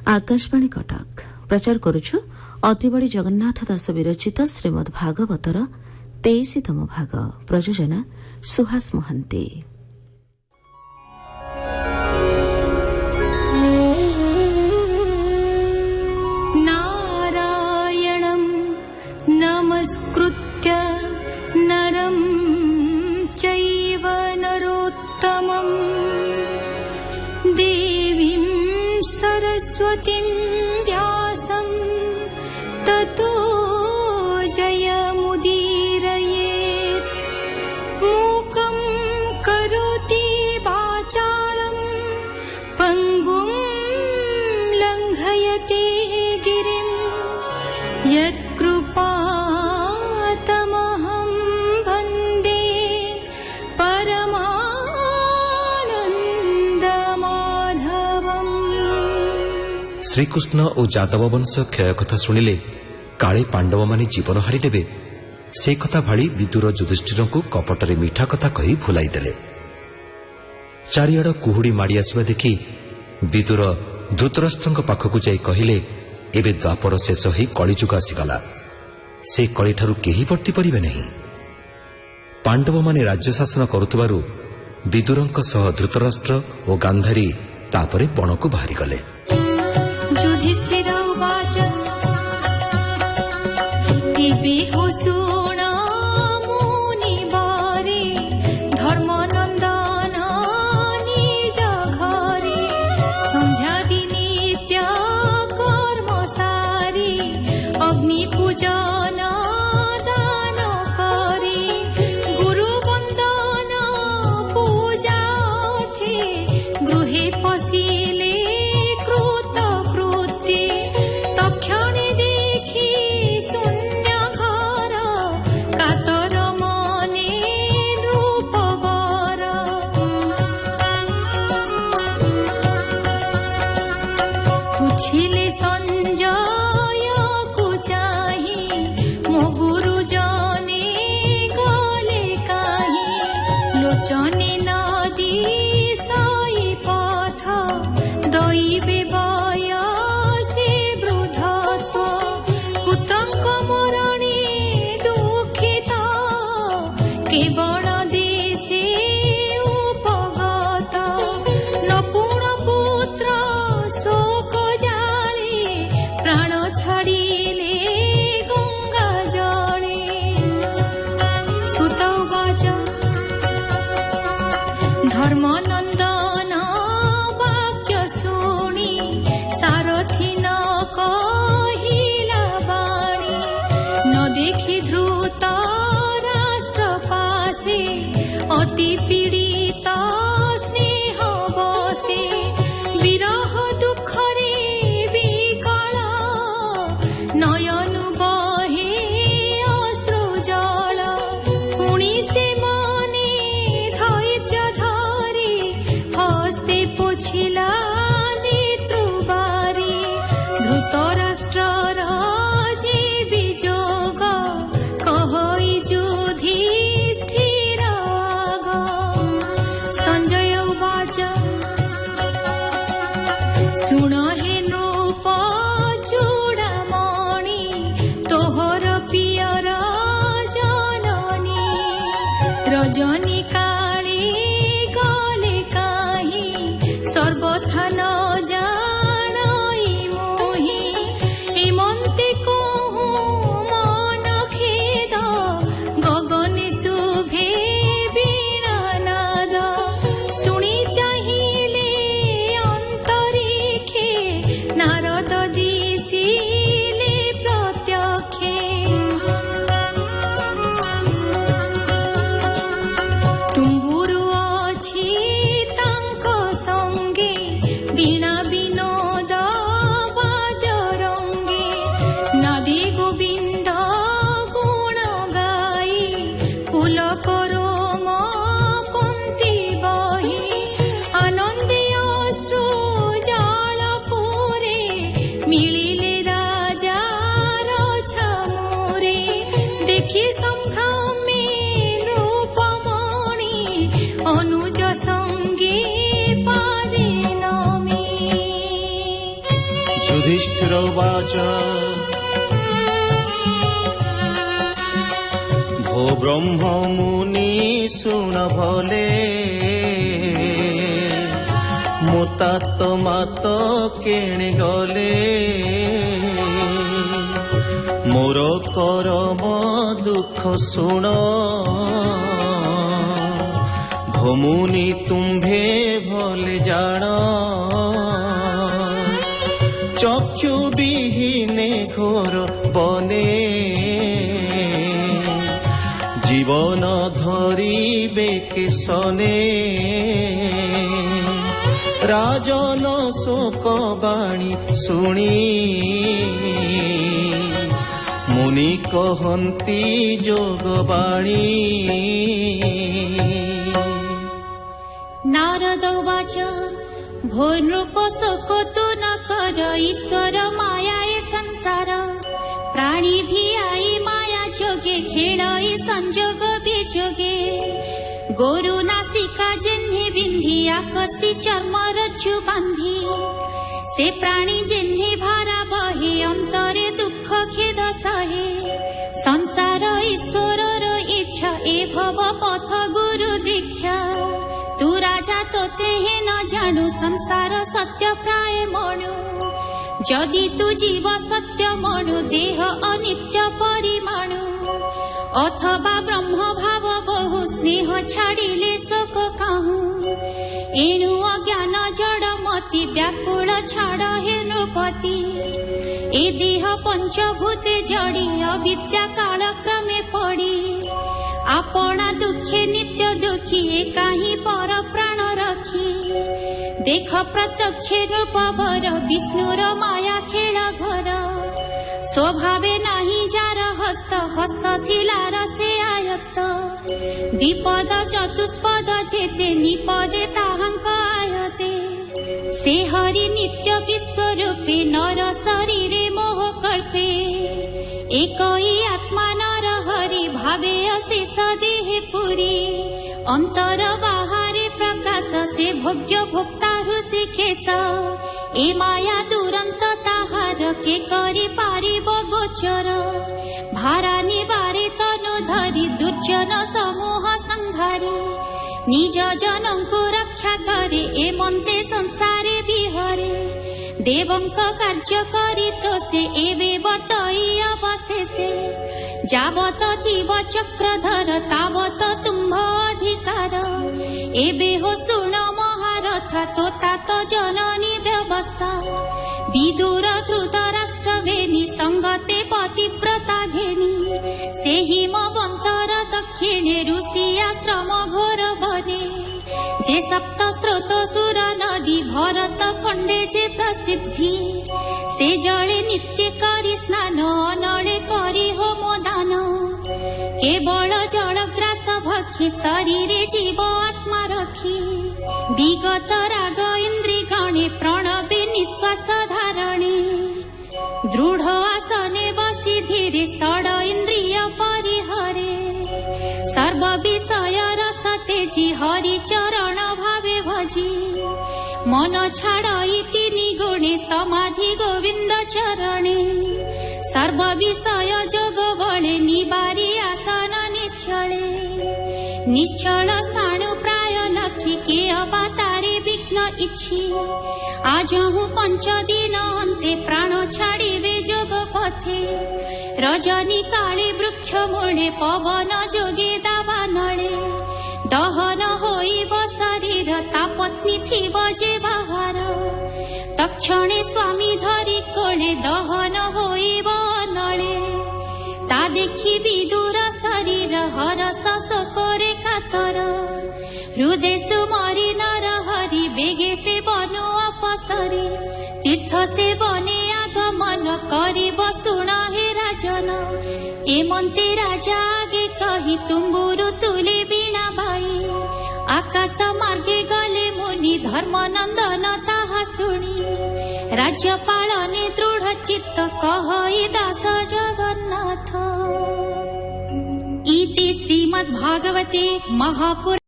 आकाशवाणी कटक प्रचार करुछु अतिबड़ी जगन्नाथ दास विरचित श्रीमद् भागवतर 23तम भाग प्रयोजना सुहास महांती। नारायणं नमस्कृत्य नरं चैव नरोत्तमं देवीं सरस्वतीं व्यासं ततो जयमुदीरयेत्। मूकं करोति वाचालं पङ्गुं लङ्घयति गिरिं यत्कृपातमहं वन्दे परमानन्दमाधवम्। श्रीकृष्ण और जादव वंश क्षय कथा शुणिले काले पांडव माने जीवन हारिदेवे से कथा भाड़ी विदुर युधिष्ठिर को कपटरे मीठा कथा कही भुलाई देले। चारिआड़ कुहुड़ी माड़ी आसवा देखि विदुर धृतराष्ट्र पाखक जाई कहिले एबे द्वापर शेष हो कलिजुग आसीगला, से कली ठारू केही वर्ती परिबे नहीं। पांडव माने राज्य शासन करुतबारु विदुरंक सह धृतराष्ट्र और गांधारी तापरे बणकु बाहरी गले। युधिष्ठिर उवाच दिबे हो सुना मुनिवारे धर्मनन्दन निज घरे संध्या दिनित्य कर्म सारी अग्नि पूजन दान करे गुरु वन्दन पूजार्थे गृहे पशिले कृत कृत्ये तक्षणे देखि शून्य घर कातर मने नृपवर पुछिले संजय को चाही मो गुरु जने गले काहे लोचने नदी सई पथ दैवे बयसे वृद्धत्व पुत्रंक मरणे दुखित केवल देशे उपगत नपुण पुत्र शोक जाले प्राण छाड़िले गंगा जले। सुत उवाच धर्मनन्दन वाक्य शुणि सारथी न कहिला बाणी न देखि धृत राष्ट्र पासे अति पीड़ित स्नेह बसे विरह दुःखरे विकल नयन बहे अश्रु जल पुणी से मने धैर्य धरे हस्ते पोछिला नेत्रुबारी धृतराष्ट्रर जे विजोग कहई युधिष्ठिर आग। संजय उवाच शुण हे नृप चूड़ामणि तोहर पियर जननी रजनी काले गले काहि सर्वथा न जानई मोहि हेमंत युधिष्ठिर उवाच भो ब्रह्म मुनि शुण भले मोतात मात केणे गले मोर करम दुख शुण भमुनि तुम्भे भले जान चक्षु विहीने घोर बने जीवन धरिबे केशने राजन शोक बाणी शुणी मुनि कहन्ति जोगबाणी नारद उवाच भो नृप शोक तु न कर ईश्वर माया ए संसार प्राणी भी आई माया जोगे खेळई संजोग बेजोगे गोरु नासिका जेन्हे बिंधी आकर्षी चर्म रज्जु बांधी से प्राणी जेन्हे भारा बहे अंतरे दुख खेद सहे संसार ईश्वरर इच्छा ए भव पथ गुरु दीक्षा तू राजा तोते हे न जाणु संसार सत्य प्राय मणु जदि तू जीव सत्य मणु देह अनित्य परिमाणु अथवा ब्रह्म भाव बहु स्नेह छाड़िले शोक काहू एणु अज्ञान जड़ मति व्याकुल छाड़ हे नृपति ए देह पंचभूते जड़ी अविद्या काल क्रमे पड़ी आपना दुखे नित्य दुखी एकाही पर प्राण रखी देख प्रत्यक्ष रूप वर विष्णुर माया खेल घर स्वभावे नाही जार हस्त हस्त थिलार से आयत्त विपद चतुष्पद जेते निपदे ताहांक आयते से हरि नित्य विश्वरूपे नर शरीरे मोह कल्पे एकई आत्मा नर हरि भावे अशेष देहे पुरी अंतर बाहरे प्रकाश से भोग्य भोक्ता ऋषि खेस ए माया दुरंत ताहार के करी पारिब गोचर भारा निवारे तनु धरी दुर्जन समूह संहारी निज जनंकु रक्षा करे एमंते संसारे विहरे देवंक कार्य करी तो से एवे वर्तई अवशेषे जावत थिब चक्रधर तावत तुम्भ अधिकार एबे हो शुण महारथा तो तात जननी व्यवस्था विदुर धृतराष्ट्र वेणी संगते पतिव्रता घेनी से हिमवंतर दक्षिणे ऋषि आश्रम घोर बने जे सप्त स्रोत सुर नदी भरत खंडे जे प्रसिद्धि से जले नित्य करी स्नान अनले करी होम दान केवल जलग्रास भक्षी शरीरे जीव आत्मा रखी विगत राग इंद्री गणे प्रणवे निश्वास धारणे दृढ़ आसने बसी धीरे षड इंद्रिय परिहरे सर्व विषय रस तेजी हरि चरण भावे भजी मन छाड़ई तीनि गुणे समाधि गोविंद चरणे सर्व विषय जोग बळे निबारी आसन निश्चले निश्चल स्थान प्राय लखी के अवतारे विघ्न इच्छी आज हूँ 5 दिन अंते प्राण छाड़िबे जोग पथे रजनी काले वृक्ष मूले पवन जोगे दावानले दहन होइब शरीर ता पत्नी थिब जे बाहर तक्षणे स्वामी धरी कोले दहन होइब नले ता देखी विदुर शरीर हरस शोकरे कातर हृदय सुमरी नर हरि बेगे से बनु अपसरी तीर्थ से बने आगमन करिब शुण हे राजन एमंते राजा आगे कही तुम्बुरु तुले बीणा बाई आकाश मार्गे गले मुनि धर्म नंदन ताहा शुणी राज्य पालने दृढ़ चित्त कहई दास जगन्नाथ इति श्रीमद्भागवते महापुराणे